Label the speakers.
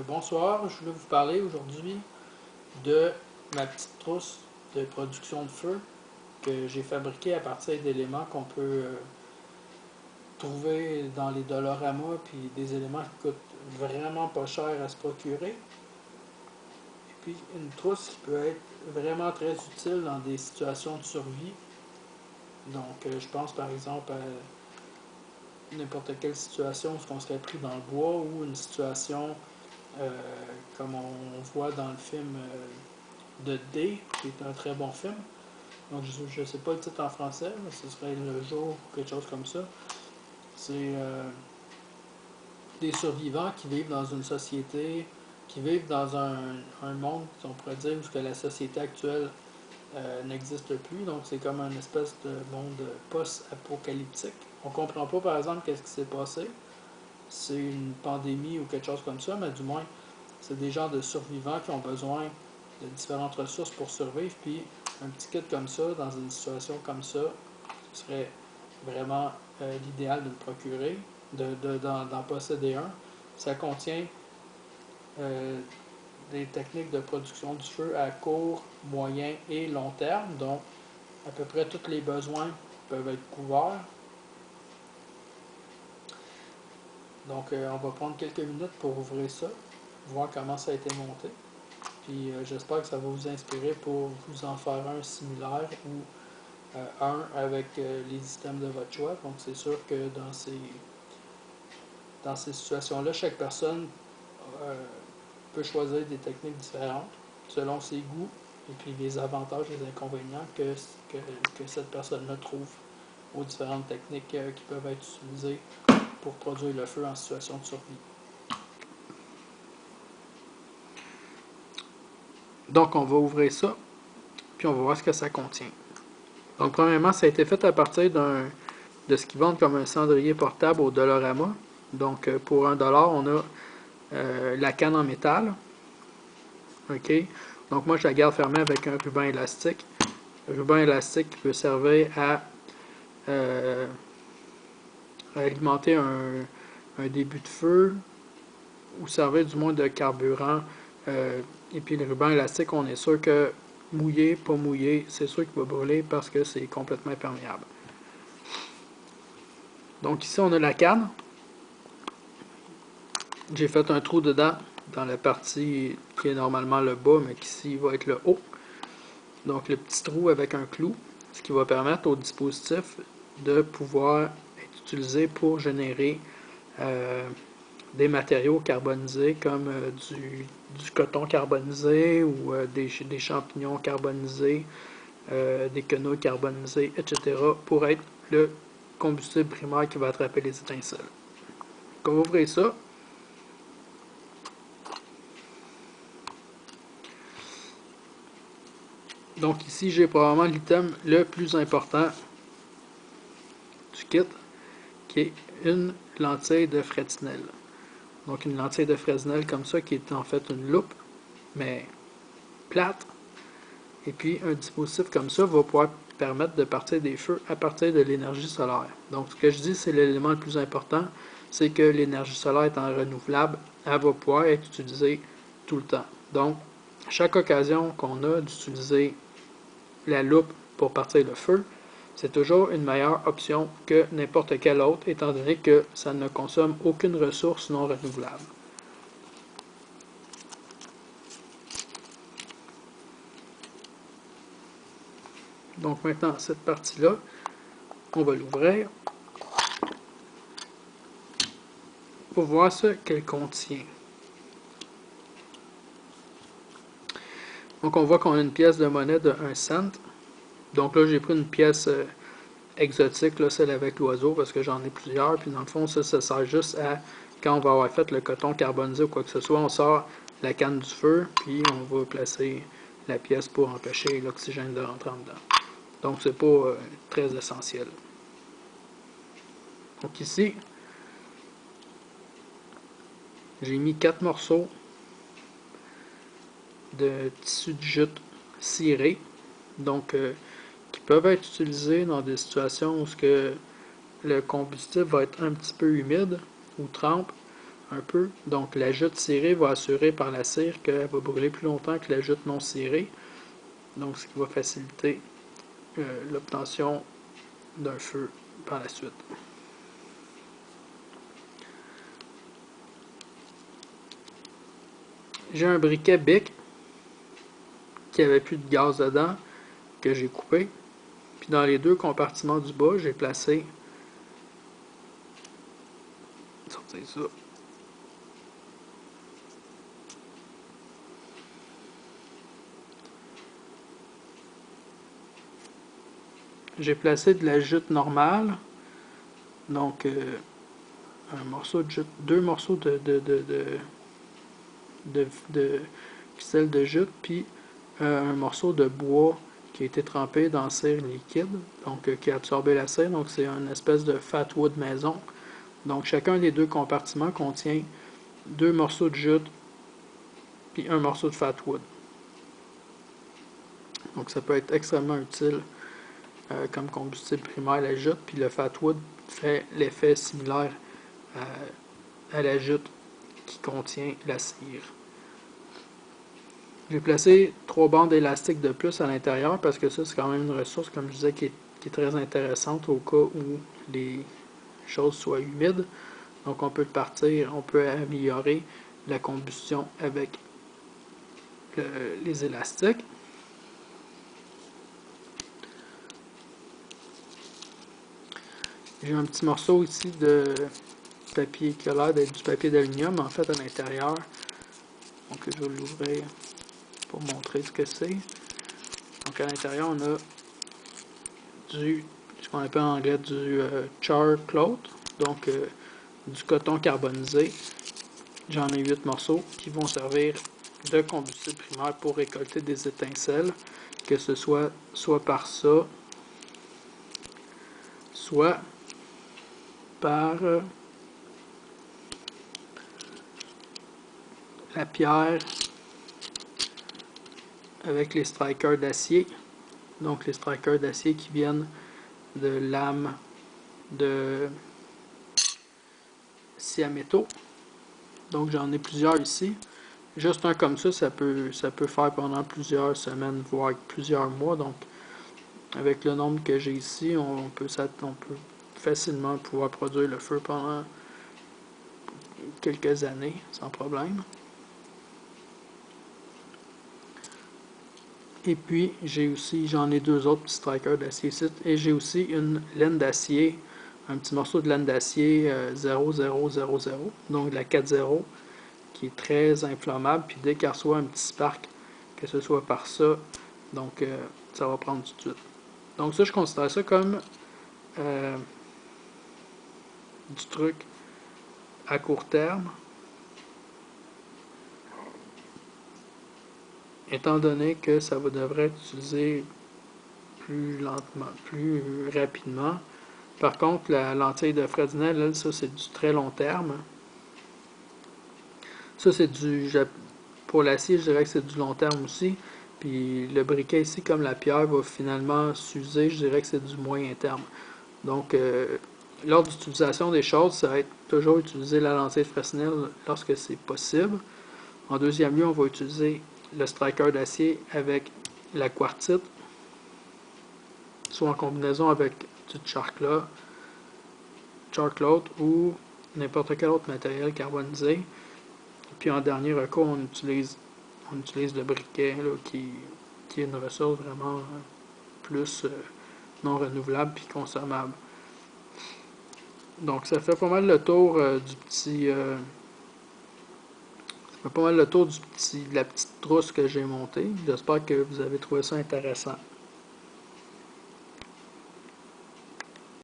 Speaker 1: Bonsoir, je voulais vous parler aujourd'hui de ma petite trousse de production de feu que j'ai fabriquée à partir d'éléments qu'on peut trouver dans les Dollarama, puis des éléments qui coûtent vraiment pas cher à se procurer. Et puis une trousse qui peut être vraiment très utile dans des situations de survie. Je pense par exemple à n'importe quelle situation où on serait pris dans le bois ou une situation euh, comme on voit dans le film de D, qui est un très bon film. Donc je ne sais pas le titre en français, mais ce serait Le Jour ou quelque chose comme ça. C'est des survivants qui vivent dans une société, qui vivent dans un monde, on pourrait dire, où que la société actuelle n'existe plus. Donc c'est comme une espèce de monde post-apocalyptique. On comprend pas, par exemple, qu'est-ce qui s'est passé. C'est une pandémie ou quelque chose comme ça, mais du moins, c'est des gens de survivants qui ont besoin de différentes ressources pour survivre. Puis un petit kit comme ça, dans une situation comme ça, ce serait vraiment l'idéal de le procurer, d'en posséder un. Ça contient des techniques de production du feu à court, moyen et long terme, donc à peu près tous les besoins peuvent être couverts. On va prendre quelques minutes pour ouvrir ça, voir comment ça a été monté. Puis j'espère que ça va vous inspirer pour vous en faire un similaire ou un avec les items de votre choix. Donc c'est sûr que dans ces situations-là, chaque personne euh, peut choisir des techniques différentes selon ses goûts et puis les avantages et les inconvénients que cette personne-là trouve aux différentes techniques qui peuvent être utilisées pour produire le feu en situation de survie. Donc on va ouvrir ça, puis on va voir ce que ça contient. Donc premièrement, ça a été fait à partir de ce qu'ils vendent comme un cendrier portable au Dollarama. Donc pour 1$, on a la canne en métal. OK? Donc moi, je la garde fermée avec un ruban élastique. Le ruban élastique qui peut servir à alimenter un début de feu ou servir du moins de carburant. Et puis le ruban élastique, on est sûr que mouillé, pas mouillé, c'est sûr qu'il va brûler parce que c'est complètement imperméable. Donc ici, on a la canne. J'ai fait un trou dedans dans la partie qui est normalement le bas, mais qui ici va être le haut. Donc le petit trou avec un clou, ce qui va permettre au dispositif de pouvoir être utilisé pour générer des matériaux carbonisés comme du coton carbonisé ou des champignons carbonisés, des quenouilles carbonisées, etc. pour être le combustible primaire qui va attraper les étincelles. Donc on va ouvrir ça. Donc ici, j'ai probablement l'item le plus important du kit, qui est une lentille de Fresnel. Donc une lentille de Fresnel comme ça, qui est en fait une loupe, mais plate. Et puis un dispositif comme ça va pouvoir permettre de partir des feux à partir de l'énergie solaire. Donc ce que je dis, c'est l'élément le plus important, c'est que l'énergie solaire étant renouvelable, elle va pouvoir être utilisée tout le temps. Donc, à chaque occasion qu'on a d'utiliser la loupe pour partir le feu, c'est toujours une meilleure option que n'importe quelle autre, étant donné que ça ne consomme aucune ressource non renouvelable. Donc maintenant, cette partie-là, on va l'ouvrir pour voir ce qu'elle contient. Donc on voit qu'on a une pièce de monnaie de 1 cent. Donc là, j'ai pris une pièce exotique, là, celle avec l'oiseau, parce que j'en ai plusieurs. Puis dans le fond, ça sert juste à, quand on va avoir fait le coton carbonisé ou quoi que ce soit, on sort la canne du feu, puis on va placer la pièce pour empêcher l'oxygène de rentrer en dedans. Donc c'est pas très essentiel. Donc ici, j'ai mis 4 morceaux de tissu de jute ciré, donc qui peuvent être utilisés dans des situations où le combustible va être un petit peu humide ou trempe. un peu. Donc la jute cirée va assurer par la cire qu'elle va brûler plus longtemps que la jute non cirée. Donc ce qui va faciliter l'obtention d'un feu par la suite. J'ai un briquet Bic qui avait plus de gaz dedans que j'ai coupé. Puis dans les deux compartiments du bas, j'ai placé sortez ça. J'ai placé de la jute normale. Donc un morceau de jute, deux morceaux de ficelle de jute, puis un morceau de bois qui a été trempé dans cire liquide, donc qui a absorbé la cire, donc c'est une espèce de fat wood maison. Donc chacun des deux compartiments contient deux morceaux de jute puis un morceau de fat wood. Donc ça peut être extrêmement utile comme combustible primaire la jute, puis le fat wood fait l'effet similaire à la jute qui contient la cire. J'ai placé 3 bandes élastiques de plus à l'intérieur parce que ça, c'est quand même une ressource, comme je disais, qui est très intéressante au cas où les choses soient humides. Donc on peut partir, on peut améliorer la combustion avec les élastiques. J'ai un petit morceau ici de papier qui a l'air d'être du papier d'aluminium, en fait, à l'intérieur. Donc je vais l'ouvrir pour montrer ce que c'est. Donc à l'intérieur, on a ce qu'on appelle en anglais du char cloth, donc du coton carbonisé. J'en ai 8 morceaux qui vont servir de combustible primaire pour récolter des étincelles, que ce soit par ça, soit par la pierre avec les strikers d'acier. Donc les strikers d'acier qui viennent de lames de scie à métaux. Donc j'en ai plusieurs ici. Juste un comme ça peut faire pendant plusieurs semaines, voire plusieurs mois. Donc avec le nombre que j'ai ici, on peut facilement pouvoir produire le feu pendant quelques années sans problème. Et puis j'en ai deux autres petits strikers d'acier ici, et j'ai aussi une laine d'acier, un petit morceau de laine d'acier 0000, donc de la 4.0, qui est très inflammable, puis dès qu'elle reçoit un petit spark, que ce soit par ça, donc ça va prendre tout de suite. Donc ça, je considère ça comme du truc à court terme, étant donné que ça devrait être utilisé plus lentement, plus rapidement. Par contre, la lentille de Fresnel, ça c'est du très long terme. Ça c'est pour l'acier, je dirais que c'est du long terme aussi. Puis le briquet ici, comme la pierre va finalement s'user, je dirais que c'est du moyen terme. Donc, lors d'utilisation des choses, ça va être toujours utiliser la lentille de Fresnel lorsque c'est possible. En deuxième lieu, on va utiliser le striker d'acier avec la quartzite, soit en combinaison avec du charcloth ou n'importe quel autre matériel carbonisé. Puis en dernier recours, on utilise le briquet là, qui est une ressource vraiment plus non renouvelable puis consommable. Donc ça fait pas mal le tour de la petite trousse que j'ai montée. J'espère que vous avez trouvé ça intéressant.